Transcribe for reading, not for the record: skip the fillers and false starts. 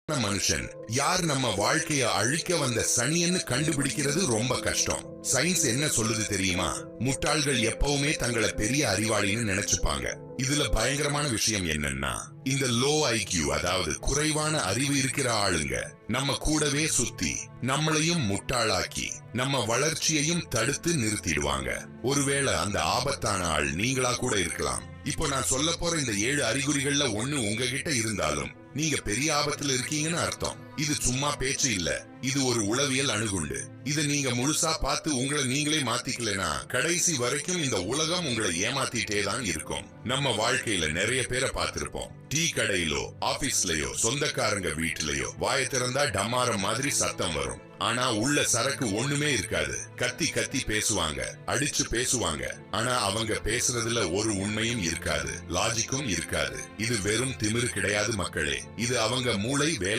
மனுஷன் யார் நம்ம வாழ்க்கைய அழிக்க வந்த சனியன்னு கண்டுபிடிக்கிறது ரொம்ப கஷ்டம். சயின்ஸ் என்ன சொல்லுது தெரியுமா? முட்டாள்கள் எப்பவுமே தங்களை பெரிய அறிவாளின்னு நினைச்சுப்பாங்க. இதுல பயங்கரமான விஷயம் என்னன்னா, இந்த லோ ஐக்யூ, அதாவது குறைவான அறிவு இருக்கிற ஆளுங்க நம்ம கூடவே சுத்தி நம்மளையும் முட்டாளாக்கி நம்ம வளர்ச்சியையும் தடுத்து நிறுத்திடுவாங்க. ஒருவேளை அந்த ஆபத்தான ஆள் நீங்களா கூட இருக்கலாம். இப்போ நான் சொல்ல போற இந்த 7 அறிகுறிகள்ல ஒண்ணு உங்ககிட்ட இருந்தாலும் நீங்க பெரிய ஆபத்துல இருக்கீங்கன்னு அர்த்தம். இது சும்மா பேச்சு இல்ல, இது ஒரு உளவியல் அணுகுண்டு. இத நீங்க முழுசா பார்த்து உங்களை நீங்களே மாத்திக்கலனா கடைசி வரைக்கும் இந்த உலகம் உங்களை ஏமாத்திட்டே தான் இருக்கும். நம்ம வாழ்க்கையில நிறைய பேரை பார்த்திருப்போம். டீ கடையிலோ, ஆபீஸ்லயோ, சொந்தக்காரங்க வீட்டிலயோ வாய திறந்தா டமாரம் மாதிரி சத்தம் வரும். ஆனா உள்ள சரக்கு ஒண்ணுமே இருக்காது. கத்தி கத்தி பேசுவாங்க, அடிச்சு பேசுவாங்க. ஆனா அவங்க பேசுறதுல ஒரு உண்மையும் இருக்காது, லாஜிக்கும் இருக்காது. இது வெறும் திமிரு கிடையாது மக்களே, இது அவங்க மூளை வேலை